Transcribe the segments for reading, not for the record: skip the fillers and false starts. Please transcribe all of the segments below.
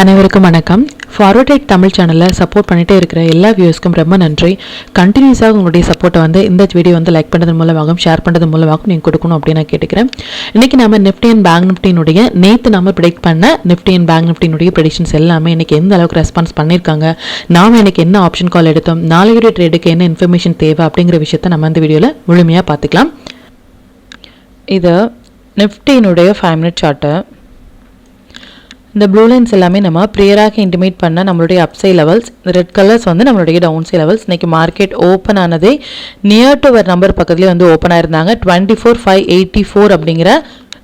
அனைவருக்கும் வணக்கம். Forward trade Tamil சேனலில் சப்போர்ட் பண்ணிகிட்டே இருக்கிற எல்லா வியூஸ்க்கும் ரொம்ப நன்றி. கண்டினியூஸாக உங்களுடைய சப்போர்ட்டை இந்த வீடியோ லைக் பண்ணுறது மூலமாகவும் ஷேர் பண்ணுறது மூலமாகவும் நீங்கள் கொடுக்கணும் அப்படின்னு நான் கேட்டுக்கிறேன். இன்றைக்கி நம்ம நிஃப்டி அண்ட் பேங்க் நிஃப்டினுடைய நேற்று நம்ம ப்ரெடிக்ட் பண்ண நிஃப்டி அண்ட் பேங்க் நிஃப்டினுடைய ப்ரெடிக்ஷன்ஸ் எல்லாமே இன்றைக்கி எந்த அளவுக்கு ரெஸ்பான்ஸ் பண்ணியிருக்காங்க, நாம் இன்றைக்கி என்ன ஆப்ஷன் கால் எடுத்தோம், நாளையுடைய ட்ரேடுக்கு என்ன இன்ஃபர்மேஷன் தேவை அப்படிங்கிற விஷயத்தை நம்ம இந்த வீடியோவில் முழுமையாக பார்த்துக்கலாம். இது நிஃப்டியினுடைய 5 மினிட் சார்ட்டு. இந்த ப்ளூ லைன்ஸ் எல்லாமே நம்ம ப்ரியராக இன்டிமேட் பண்ண நம்மளுடைய அப்சை லெவல்ஸ், ரெட் கலர்ஸ் நம்மளுடைய டவுன்சை லெவல்ஸ். இன்றைக்கி மார்க்கெட் ஓப்பன் ஆனதே நியர் டு ஒரு நம்பர் பக்கத்துலேயே ஓப்பன் ஆயிருந்தாங்க. 24,584 அப்படிங்கிற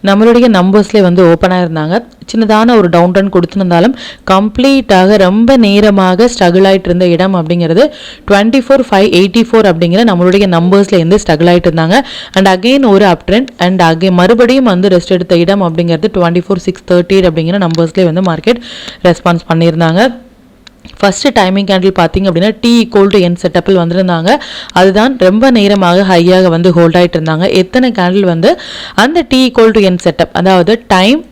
நம்மளுடைய நம்பர்ஸ்லேயே ஓப்பன் ஆயிருந்தாங்க. சின்னதான ஒரு டவுன் ரன் கொடுத்துருந்தாலும் கம்ப்ளீட்டாக ரொம்ப நேரமாக ஸ்ட்ரகிள் ஆகிட்டு இருந்த இடம் அப்படிங்கிறது 24,584 அப்படிங்கிற நம்மளுடைய நம்பர்ஸ்லேருந்து ஸ்ட்ரகிள் ஆகிட்டு இருந்தாங்க. அண்ட் அகெயின் ஒரு அப் ட்ரெண்ட் அண்ட் அகெயின் மறுபடியும் ரெஸ்ட் எடுத்த இடம் அப்படிங்கிறது 24,638 அப்படிங்கிற நம்பர்ஸ்லேயே மார்க்கெட் ரெஸ்பான்ஸ் பண்ணியிருந்தாங்க. ஃபஸ்ட்டு டைமிங் கேண்டில் பார்த்தீங்க அப்படின்னா T=N செட்டப்பில் வந்திருந்தாங்க. அதுதான் ரொம்ப நேரமாக ஹையாக ஹோல்ட் ஆகிட்டு இருந்தாங்க. எத்தனை கேண்டில் அந்த T=N செட்டப், அதாவது டைம்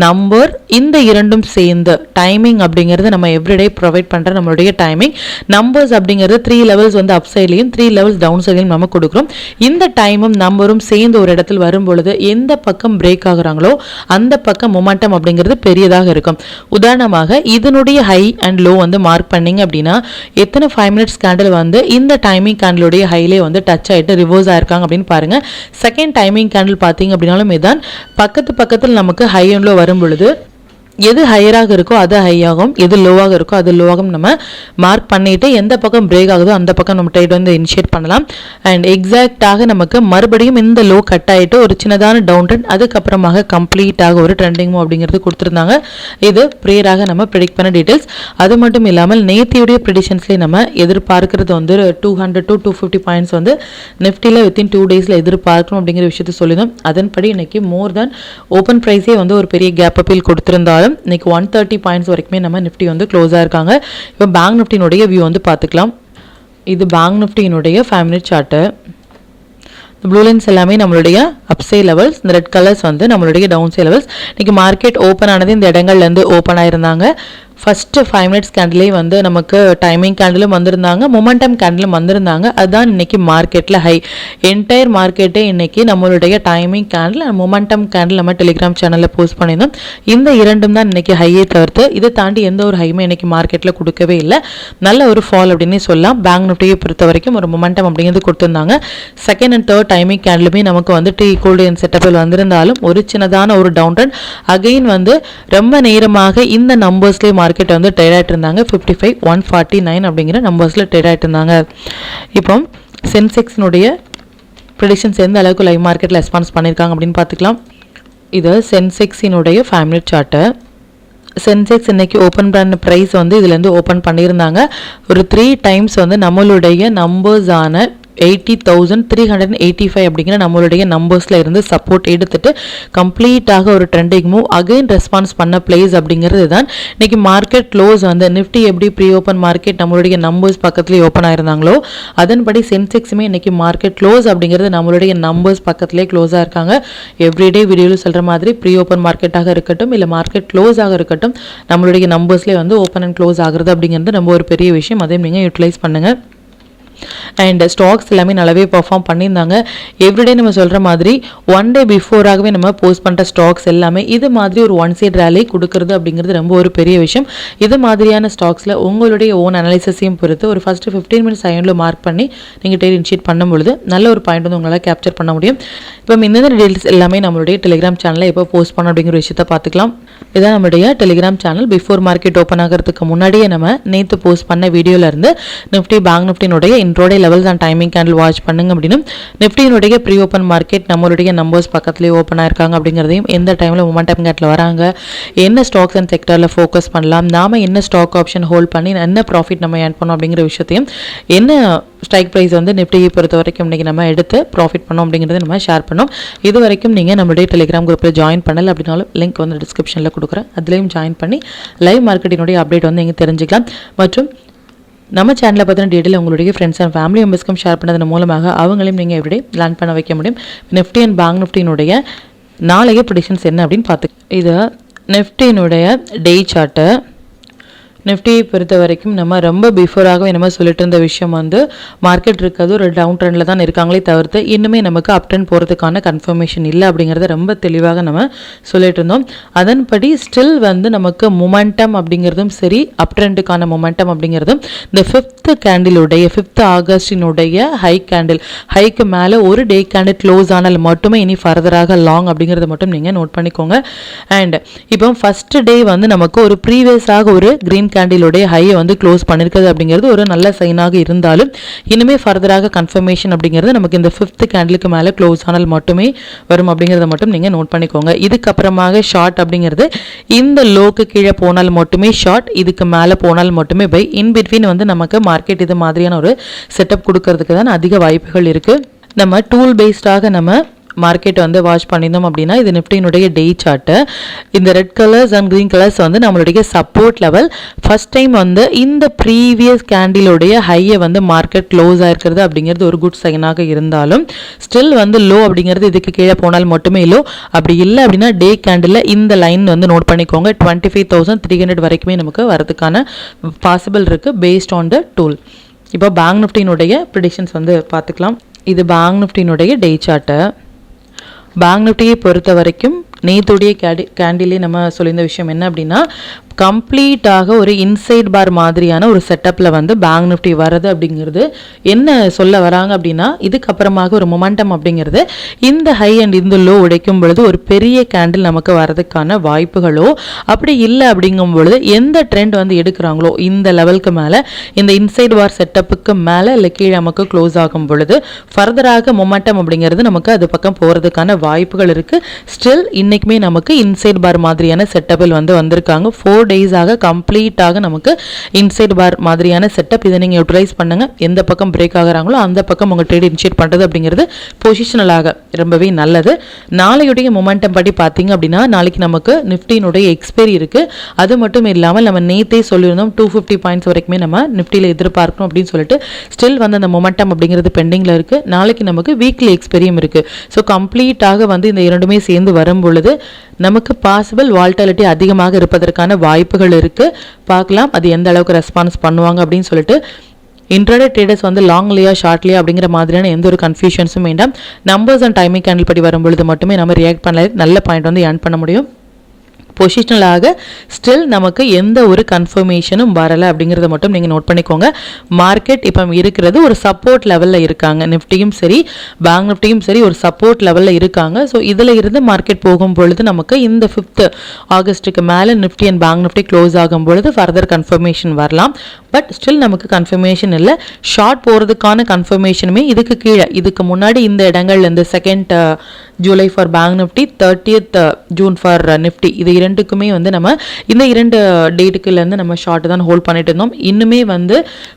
நம்பர், இந்த இரண்டும் சேர்ந்து டைமிங் அப்படிங்கிறது நம்ம எவ்ரிடே ப்ரொவைட் பண்ணுற நம்மளுடைய டைமிங். நம்பர்ஸ் அப்படிங்கிறது 3 லெவல்ஸ் அப் சைட்லையும் 3 லெவல்ஸ் டவுன் சைட்லையும் நம்ம கொடுக்குறோம். இந்த டைமும் நம்பரும் சேர்ந்து ஒரு இடத்தில் வரும் பொழுது எந்த பக்கம் பிரேக் ஆகுறாங்களோ அந்த பக்கம் மொமெண்டம் அப்படிங்கிறது பெரியதாக இருக்கும். உதாரணமாக இதனுடைய ஹை அண்ட் லோ மார்க் பண்ணிங்க அப்படின்னா எத்தனை 5 மினிட்ஸ் கேண்டில் இந்த டைமிங் கேண்டிலுடைய ஹைலே டச் ஆகிட்டு ரிவர்ஸ் ஆயிருக்காங்க அப்படின்னு பாருங்கள். செகண்ட் டைமிங் கேண்டில் பார்த்தீங்க அப்படின்னாலும் இதுதான் பக்கத்தில் நமக்கு ஹை அண்ட் லோ வரும் பொழுது எது ஹையராக இருக்கோ அது ஹையாகும், எது லோவாக இருக்கோ அது லோவாகும் நம்ம மார்க் பண்ணிட்டு எந்த பக்கம் பிரேக் ஆகுதோ அந்த பக்கம் நம்ம ட்ரேட் இனிஷியேட் பண்ணலாம். அண்ட் எக்ஸாக்டாக நமக்கு மறுபடியும் இந்த லோ கட் ஆகிட்டு ஒரு சின்னதான டவுன் ட்ரெண்ட், அதுக்கப்புறமாக கம்ப்ளீட்டாக ஒரு ட்ரெண்டிங் அப்படிங்கிறது கொடுத்துருந்தாங்க. இது ப்ரேயராக நம்ம ப்ரெடிக்ட் பண்ண டீட்டெயில்ஸ். அது மட்டும் இல்லாமல் நேத்தியுடைய ப்ரெடிக்ஷன்ஸ்லேயே நம்ம எதிர்பார்க்கறது 200 to 250 பாயிண்ட்ஸ் நிஃப்டியில் வித்தின் 2 டேஸில் எதிர்பார்க்கணும் அப்படிங்கிற விஷயத்தை சொல்லியிருந்தோம். அதன்படி இன்னைக்கு மோர் தென் ஓப்பன் ப்ரைஸே ஒரு பெரிய கேப் அப்பீல் கொடுத்திருந்தாலும் இன்னைக்கு 130 பாயிண்ட்ஸ் வரைக்குமே நம்ம நிஃப்டி க்ளோஸ் ஆயிருக்காங்க. இப்போ பேங்க் நிஃப்டியினுடைய வியூ பார்த்துக்கலாம். இது பேங்க் நிஃப்டியினுடைய 5 மினிட் சார்ட்டு. ப்ளூ லைன்ஸ் எல்லாமே நம்மளுடைய அப்சை லெவல்ஸ், இந்த ரெட் கலர்ஸ் நம்மளுடைய டவுன் சை லெவல்ஸ். இன்னைக்கு மார்க்கெட் ஓப்பன் ஆனது இந்த இடங்கள்லேருந்து ஓப்பன் ஆயிருந்தாங்க. ஃபஸ்ட்டு 5 மினிட்ஸ் கேண்டிலே நமக்கு டைமிங் கேண்டிலும் வந்திருந்தாங்க, மொமெண்டம் கேண்டிலும் வந்திருந்தாங்க. அதுதான் இன்னைக்கு மார்க்கெட்டில் ஹை. என்டையர் மார்க்கெட்டே இன்னைக்கு நம்மளுடைய timing candle and momentum candle நம்ம டெலிகிராம் சேனலில் போஸ்ட் பண்ணியிருந்தோம். இந்த இரண்டும் தான் இன்னைக்கு ஹையை தவிர்த்து இதை தாண்டி எந்த ஒரு ஹையுமே இன்னைக்கு மார்க்கெட்டில் கொடுக்கவே இல்லை. நல்ல ஒரு ஃபால் அப்படின்னு சொல்லலாம். பேங்க் நிஃப்டியை பொறுத்த வரைக்கும் ஒரு மொமெண்டம் அப்படிங்கிறது கொடுத்துருந்தாங்க. செகண்ட் அண்ட் தேர்ட் டைமிங் கேண்டிலுமே நமக்கு T=N செட்டப்பில் வந்திருந்தாலும் ஒரு சின்னதான ஒரு டவுன் ட்ரெண்ட் அகெயின் ரொம்ப நேரமாக இந்த நம்பர்ஸ்லேயே மார்க்கெட் ட்ரேட் ஆகிட்டு இருந்தாங்க. 55,149 அப்படிங்கிற நம்பர்ஸில் ட்ரேட் ஆகிட்டு இருந்தாங்க. இப்போ சென்செக்ஸினுடைய ப்ரெடிக்ஷன்ஸ் எந்த அளவுக்கு லைவ் மார்க்கெட்டில் ரெஸ்பான்ஸ் பண்ணியிருக்காங்க அப்படின்னு பார்த்துக்கலாம். இது சென்செக்ஸினுடைய 5 மினிட் சார்ட்டு. சென்செக்ஸ் இன்னைக்கு ஓப்பன் பண்ண ப்ரைஸ் இதுலேருந்து ஓப்பன் பண்ணியிருந்தாங்க. ஒரு 3 டைம்ஸ் நம்மளுடைய நம்பர்ஸான 80,385 அப்படிங்கிற நம்மளுடைய நம்பர்ஸில் இருந்து சப்போர்ட் எடுத்துட்டு கம்ப்ளீட்டாக ஒரு ட்ரெண்டிங் மூவ் அகைன் ரெஸ்பான்ஸ் பண்ண பிளேஸ் அப்படிங்கிறது தான். இன்னைக்கு மார்க்கெட் க்ளோஸ் நிஃப்டி எப்படி ப்ரீ ஓப்பன் மார்க்கெட் நம்மளுடைய நம்பர்ஸ் பக்கத்துலேயே ஓப்பன் ஆயிருந்தாங்களோ அதன்படி சென்செக்ஸுமே இன்னைக்கு மார்க்கெட் க்ளோஸ் அப்படிங்கிறது நம்மளுடைய நம்பர்ஸ் பக்கத்துலேயே க்ளோஸாக இருக்காங்க. எவ்ரிடே வீடியோவில் சொல்கிற மாதிரி ப்ரீ ஓப்பன் மார்க்கெட்டாக இருக்கட்டும் இல்லை மார்க்கெட் க்ளோஸ் ஆக இருக்கட்டும் நம்மளுடைய நம்பர்ஸ்லேயே ஓப்பன் அண்ட் க்ளோஸ் ஆகுறது அப்படிங்கிறது ரொம்ப ஒரு பெரிய விஷயம். அதையும் நீங்கள் யூட்டிலைஸ் பண்ணுங்கள். அண்ட் ஸ்டாக்ஸ் எல்லாமே நல்லாவே பர்ஃபார்ம் பண்ணியிருந்தாங்க. எவ்ரிடே நம்ம சொல்கிற மாதிரி 1 டே பிஃபோராகவே நம்ம போஸ்ட் பண்ணுற ஸ்டாக்ஸ் எல்லாமே இது மாதிரி ஒரு 1 சைட் ரேலி கொடுக்கறது அப்படிங்கிறது ரொம்ப ஒரு பெரிய விஷயம். இது மாதிரியான ஸ்டாக்ஸில் உங்களுடைய ஓன் அனாலிசிஸையும் பொறுத்து ஒரு ஃபஸ்ட்டு 15 மினிட்ஸ் ஐனில் மார்க் பண்ணி நீங்கள் ட்ரேட் இனிஷியேட் பண்ணும்பொழுது நல்ல ஒரு பாயிண்ட் உங்களால் கேப்சர் பண்ண முடியும். இப்போ இந்த டீட்டெயில்ஸ் எல்லாமே நம்மளுடைய டெலிகிராம் சேனலில் எப்போ போஸ்ட் பண்ண அப்படிங்கிற விஷயத்தை பார்த்துக்கலாம். இதுதான் நம்மளுடைய telegram channel. Before market open ஆகிறதுக்கு முன்னாடியே நம்ம நேற்று போஸ்ட் பண்ண வீடியோலேருந்து நிஃப்டி பேங்க் நிஃப்டினுடைய intraday levels and timing candle watch பண்ணுங்க அப்படின்னு நிஃப்டியினுடைய ப்ரீ ஓப்பன் மார்க்கெட் நம்மளுடைய நம்பர்ஸ் பக்கத்துலேயே ஓப்பன் ஆயிருக்காங்க அப்படிங்கிறதையும் எந்த டைமில் மொமெண்டம் கேட்டில் வராங்க, என்ன ஸ்டாக்ஸ் அண்ட் செக்டரில் ஃபோக்கஸ் பண்ணலாம், நாம் என்ன ஸ்டாக் ஆப்ஷன் ஹோல்ட் பண்ணி என்ன ப்ராஃபிட் நம்ம ஏர்ன் பண்ணோம் அப்படிங்கிற விஷயத்தையும் என்ன ஸ்ட்ரைக் ப்ரைஸ் நிஃப்டியை பொறுத்த வரைக்கும் இன்றைக்கி நம்ம எடுத்து ப்ராஃபிட் பண்ணோம் அப்படிங்கிறத நம்ம ஷேர் பண்ணோம். இது வரைக்கும் நீங்கள் நம்மளுடைய டெலிகிராம் குரூப்பில் ஜாயின் பண்ணல அப்படின்னாலும் லிங்க் டிஸ்கிரிப்ஷனில் கொடுக்குறேன். அதுலேயும் ஜாயின் பண்ணி லைவ் மார்க்கெட்டினுடைய அப்டேட் நீங்கள் தெரிஞ்சுக்கலாம். மற்றும் நம்ம சேனலை பற்றின டீட்டெயில் உங்களுடைய ஃப்ரெண்ட்ஸ் அண்ட் ஃபேமிலி மெம்பர்ஸ்க்கும் ஷேர் பண்ணதன் மூலமாக அவங்களையும் நீங்கள் எவ்ரிடே லேர்ன் பண்ண வைக்க முடியும். நிஃப்டி அண்ட் பேங்க் நிஃப்டியினுடைய நாளைய ப்ரெடிக்ஷன்ஸ் என்ன அப்படின்னு பார்த்து இது நிஃப்டியினுடைய டே சார்ட்டு. நிஃப்டியை பொறுத்த வரைக்கும் நம்ம ரொம்ப பிஃபோராகவே நம்ம சொல்லிட்டு இருந்த விஷயம் வந்து மார்க்கெட் இருக்கிறது ஒரு டவுன் ட்ரெண்டில் தான் இருக்காங்களே தவிர்த்து இன்னுமே நமக்கு அப் ட்ரெண்ட் போகிறதுக்கான கன்ஃபர்மேஷன் இல்லை அப்படிங்கிறத ரொம்ப தெளிவாக நம்ம சொல்லிட்டு இருந்தோம். அதன்படி ஸ்டில் வந்து நமக்கு மொமெண்டம் அப்படிங்கிறதும் சரி, அப் ட்ரெண்டுக்கான மொமெண்டம் அப்படிங்கிறதும் இந்த 5th கேண்டிலுடைய 5th ஆகஸ்டினுடைய ஹைக்கு மேலே ஒரு டே கேண்டில் க்ளோஸ் ஆனால் மட்டுமே இனி ஃபர்தராக லாங் அப்படிங்கிறத மட்டும் நீங்கள் நோட் பண்ணிக்கோங்க. அண்ட் இப்போ ஃபர்ஸ்ட் டே வந்து நமக்கு ஒரு ப்ரீவியஸாக ஒரு கிரீன் கேண்டிலுடைய ஹையை வந்து க்ளோஸ் பண்ணியிருக்கிறது அப்படிங்கிறது ஒரு நல்ல சைனாக இருந்தாலும் இனிமேல் ஃபர்தராக கன்ஃபர்மேஷன் அப்படிங்கிறது நமக்கு இந்த 5th கேண்டிலுக்கு மேலே க்ளோஸ் ஆனால் மட்டுமே வரும் அப்படிங்கிறத மட்டும் நீங்கள் நோட் பண்ணிக்கோங்க. இதுக்கப்புறமாக ஷார்ட் அப்படிங்கிறது இந்த லோக்கு கீழே போனால் மட்டுமே ஷார்ட், இதுக்கு மேலே போனால் மட்டுமே பை. இன் பிட்வீன் வந்து நமக்கு மார்க்கெட் இது மாதிரியான ஒரு செட்டப் கொடுக்கறதுக்கு தான் அதிக வாய்ப்புகள் இருக்குது. நம்ம டூல் பேஸ்டாக நம்ம மார்க்கெட் வந்து வாட்ச் பண்ணியிருந்தோம் அப்படின்னா இது நிஃப்டியினுடைய டே சார்ட்டு. இந்த red colours and green colours வந்து நம்மளுடைய சப்போர்ட் லெவல். ஃபர்ஸ்ட் டைம் வந்து இந்த ப்ரீவியஸ் கேண்டிலுடைய ஹையை வந்து மார்க்கெட் க்ளோஸ் ஆயிருக்கிறது அப்படிங்கிறது ஒரு குட் சைனாக இருந்தாலும் ஸ்டில் வந்து லோ அப்படிங்கிறது இதுக்கு கீழே போனால் மட்டுமே லோ. அப்படி இல்லை அப்படின்னா டே கேண்டில் இந்த லைன் வந்து நோட் பண்ணிக்கோங்க. 25,300 வரைக்குமே நமக்கு வரதுக்கான பாசிபிள் இருக்குது பேஸ்ட் ஆன் த டூல். இப்போ பேங்க் நிஃப்டியினுடைய ப்ரிடிக்ஷன்ஸ் வந்து பார்த்துக்கலாம். இது பேங்க் நிஃப்டியினுடைய டே சார்ட்டு. பேங்க் நிஃப்டியை பொறுத்த வரைக்கும் நேத்துடைய கேண்டிலே நம்ம சொல்லியிருந்த விஷயம் என்ன அப்படின்னா கம்ப்ளீட்டாக ஒரு இன்சைட் பார் மாதிரியான ஒரு செட்டப்பில் வந்து பேங்க் நிஃப்டி வர்றது அப்படிங்கிறது என்ன சொல்ல வராங்க அப்படின்னா இதுக்கப்புறமாக ஒரு மொமெண்டம் அப்படிங்கிறது இந்த ஹை அண்ட் இந்த லோ உடைக்கும் பொழுது ஒரு பெரிய கேண்டில் நமக்கு வரதுக்கான வாய்ப்புகளோ அப்படி இல்லை அப்படிங்கும் பொழுது எந்த ட்ரெண்ட் வந்து எடுக்கிறாங்களோ இந்த லெவலுக்கு மேலே இந்த இன்சைட் பார் செட்டப்புக்கு மேலே இல்லை கீழே நமக்கு க்ளோஸ் ஆகும் பொழுது ஃபர்தராக மொமெண்டம் அப்படிங்கிறது நமக்கு அது பக்கம் போகிறதுக்கான வாய்ப்புகள் இருக்குது. ஸ்டில் இன்னைக்குமே நமக்கு இன்சைட் பார் மாதிரியான செட்டப்பில் வந்து வந்திருக்காங்க. 4 டேஸாக கம்ப்ளீட்டாக நமக்கு இன்சைட் பார் மாதிரியான செட்டப். இதை நீங்கள் யூட்டிலைஸ் பண்ணுங்க. எந்த பக்கம் பிரேக் ஆகிறாங்களோ அந்த பக்கம் உங்கள் ட்ரேட் இனிஷியேட் பண்ணுறது அப்படிங்கிறது பொசிஷனலாக ரொம்பவே நல்லது. நாளையுடைய மொமெண்டம் படி பார்த்தீங்க அப்படின்னா நாளைக்கு நமக்கு நிஃப்டியினுடைய எக்ஸ்பைரி இருக்குது. அது மட்டும் இல்லாமல் நம்ம நேத்தே சொல்லியிருந்தோம் 250 பாயிண்ட்ஸ் வரைக்குமே நம்ம நிஃப்டியில் எதிர்பார்க்கணும் அப்படின்னு சொல்லிட்டு ஸ்டில் வந்து அந்த மொமெண்டம் அப்படிங்கிறது பெண்டிங்கில் இருக்குது. நாளைக்கு நமக்கு வீக்லி எக்ஸ்பைரியும் இருக்குது. ஸோ கம்ப்ளீட்டாக வந்து இந்த இரண்டுமே சேர்ந்து வரும் பொழுது நமக்கு பாசிபிள் வால்டாலிட்டி அதிகமாக இருப்பதற்கான வாய்ப்புகள் இருக்குது. பார்க்கலாம் அது எந்த அளவுக்கு ரெஸ்பான்ஸ் பண்ணுவாங்க அப்படின்னு சொல்லிட்டு. இன்ட்ராடே ட்ரேடர்ஸ் வந்து லாங்லியா ஷார்ட்லியா அப்படிங்கிற மாதிரியான எந்த ஒரு கன்ஃபியூஷன்ஸும் வேண்டாம். நம்பர்ஸ் அண்ட் டைமிங் கேண்டில் படி வரும்பொழுது மட்டுமே நம்ம ரியாக்ட் பண்ண நல்ல பாயிண்ட் வந்து ஏர்ன் பண்ண முடியும். பொசிஷனலாக ஸ்டில் நமக்கு எந்த ஒரு கன்ஃபர்மேஷனும் வரலை அப்படிங்கிறத மட்டும் நீங்கள் நோட் பண்ணிக்கோங்க. மார்க்கெட் இப்போ இருக்கிறது ஒரு சப்போர்ட் லெவலில் இருக்காங்க. நிஃப்டியும் சரி பேங்க் நிஃப்டியும் சரி ஒரு சப்போர்ட் லெவலில் இருக்காங்க. ஸோ இதில் இருந்து மார்க்கெட் போகும் பொழுது நமக்கு இந்த 5th ஆகஸ்ட்டுக்கு மேலே Nifty and bank Nifty close ஆகும் பொழுது ஃபர்தர் கன்ஃபர்மேஷன் வரலாம். பட் ஸ்டில் நமக்கு கன்ஃபர்மேஷன் இல்லை. ஷார்ட் போகிறதுக்கான கன்ஃபர்மேஷனுமே இதுக்கு கீழே இதுக்கு முன்னாடி இந்த இடங்கள் இந்த 2nd July for bank Nifty 30th June for Nifty இது இரண்டுக்குமே வந்து நம்ம இந்த 2 டேட்டுக்குலேருந்து நம்ம ஷார்ட் தான் ஹோல்ட் பண்ணிட்டு இருந்தோம். இன்னுமே வந்து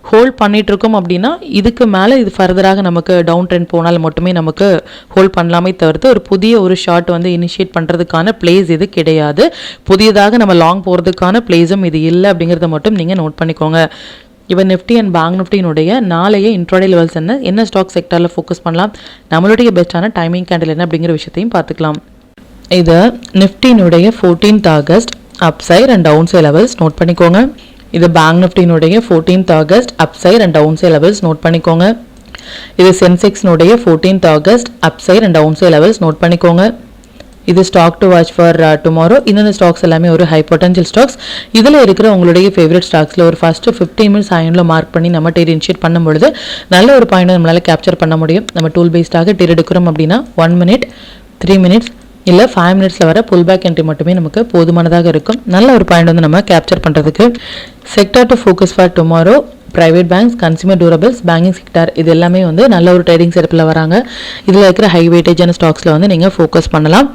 ஹோல்ட் பண்ணிட்டு இருக்கோம் அப்படின்னா இதுக்கு மேலே இது ஃபர்தராக நமக்கு டவுன் ட்ரெண்ட் போனால் மட்டுமே நமக்கு ஹோல்ட் பண்ணலாமே தவிர்த்து ஒரு புதிய ஒரு ஷார்ட் வந்து இனிஷியேட் பண்ணுறதுக்கான பிளேஸ் இது கிடையாது. புதியதாக நம்ம லாங் போகிறதுக்கான பிளேஸும் இது இல்லை அப்படிங்கிறத மட்டும் நீங்கள் நோட் பண்ணிக்கோங்க. இப்போ நிஃப்டி அண்ட் பேங்க் நிஃப்டியினுடைய நாளைய இன்ட்ராடே லெவல்ஸ் என்ன ஸ்டாக் செக்டரில் ஃபோக்கஸ் பண்ணலாம், நம்மளுடைய பெஸ்ட்டான டைமிங் கேண்டில் என்ன அப்படிங்கிற விஷயத்தையும் பார்த்துக்கலாம். இது நிஃப்டியினுடைய 14th August upside and down side levels note பண்ணிக்கோங்க. இது பேங்க் நிஃப்டியினுடைய 14th August upside and down side levels note பண்ணிக்கோங்க. இது சென்செக்ஸ்னுடைய 14th August upside and down side levels note பண்ணிக்கோங்க. இது stock to watch for tomorrow. இந்த ஸ்டாக்ஸ் எல்லாமே ஒரு ஹை பொட்டன்ஷியல் ஸ்டாக்ஸ். இதில் இருக்கிற உங்களுடைய ஃபேவரட் ஸ்டாக்ஸில் ஒரு ஃபர்ஸ்ட் 15 மினிட்ஸ் ஆயினில் மார்க் பண்ணி நம்ம டேட் இனிஷியேட் பண்ணும்பொழுது நல்ல ஒரு பாயிண்ட் நம்மளால் கேப்சர் பண்ண முடியும். நம்ம டூல் பேஸ்டாக டேட் எடுக்கிறோம் அப்படின்னா 1 மினிட் 3 மினிட்ஸ் இல்லை 5 மினிட்ஸில் வர புல் பேக் என்ட்ரி மட்டுமே நமக்கு போதுமானதாக இருக்கும். நல்ல ஒரு பாயிண்ட் வந்து நம்ம கேப்சர் பண்ணுறதுக்கு. Sector to focus for tomorrow private banks, consumer durables, banking sector இது எல்லாமே வந்து நல்ல ஒரு ட்ரேடிங் செட்டப்பில் வராங்க. இதில் இருக்கிற ஹை வெயிட்டேஜான ஸ்டாக்ஸில் வந்து நீங்கள் ஃபோக்கஸ் பண்ணலாம்.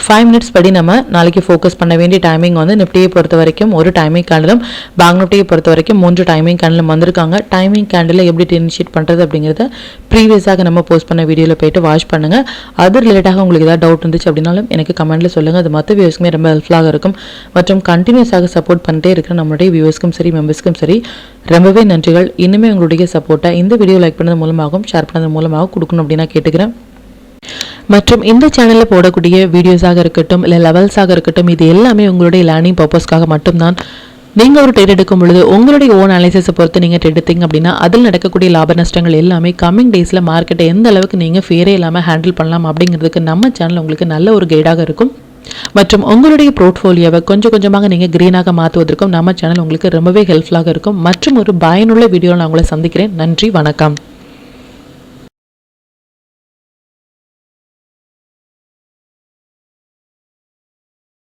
5 மினிட்ஸ் படி நம்ம நாளைக்கு ஃபோக்கஸ் பண்ண வேண்டிய டைமிங் வந்து நிஃப்டியை பொறுத்த வரைக்கும் ஒரு டைமிங் கேண்டிலும் பேங்க் நிஃப்டியை பொறுத்த வரைக்கும் 3 டைமிங் கேண்டிலும் வந்திருக்காங்க. டைமிங் கேண்டில் எப்படி இனிஷியேட் பண்ணுறது அப்படிங்கிறத ப்ரீவியஸாக நம்ம போஸ்ட் பண்ண வீடியோவில் போய்ட்டு வாட்ச் பண்ணுங்கள். அது ரிலேட்டாக உங்களுக்கு ஏதாவது டவுட் இருந்துச்சு அப்படின்னாலும் எனக்கு கமெண்ட்டில் சொல்லுங்கள். அது மற்ற வியூவர்ஸ்க்குமே ரொம்ப ஹெல்ப்ஃபுல்லாக இருக்கும். மற்றும் கண்டினியூஸாக சப்போர்ட் பண்ணிட்டே இருக்கிற நம்மளுடைய வியூவர்ஸ்க்கும் சரி மெம்பர்ஸ்க்கும் சரி ரொம்பவே நன்றிகள். இன்னுமே உங்களுடைய சப்போர்ட்டை இந்த வீடியோ லைக் பண்ணது மூலமாகவும் ஷேர் பண்ணது மூலமாகவும் கொடுக்கணும் அப்படின்னு நான் கேட்டுக்கிறேன். மற்றும் இந்த சேனலில் போடக்கூடிய வீடியோஸாக இருக்கட்டும் இல்லை லெவல்ஸாக இருக்கட்டும் இது எல்லாமே உங்களுடைய லேர்னிங் பர்பஸ்க்காக மட்டும்தான். நீங்கள் ஒரு ட்ரேட் எடுக்கும் பொழுது உங்களுடைய ஓன் அனாலிசிஸை பொறுத்து நீங்கள் ட்ரேட் எடுத்தீங்க அப்படின்னா அதில் நடக்கக்கூடிய லாப நஷ்டங்கள் எல்லாமே கம்மிங் டேஸில் மார்க்கெட்டை எந்த அளவுக்கு நீங்கள் ஃபேரே இல்லாமல் ஹேண்டில் பண்ணலாம் அப்படிங்கிறதுக்கு நம்ம சேனல் உங்களுக்கு நல்ல ஒரு கைடாக இருக்கும். மற்றும் உங்களுடைய போர்ட்ஃபோலியோவை கொஞ்சம் கொஞ்சமாக நீங்கள் க்ரீனாக மாற்றுவதற்கும் நம்ம சேனல் உங்களுக்கு ரொம்பவே ஹெல்ப்ஃபுல்லாக இருக்கும். மற்றும் ஒரு பயனுள்ள வீடியோவில் நான் உங்களை சந்திக்கிறேன். நன்றி, வணக்கம்.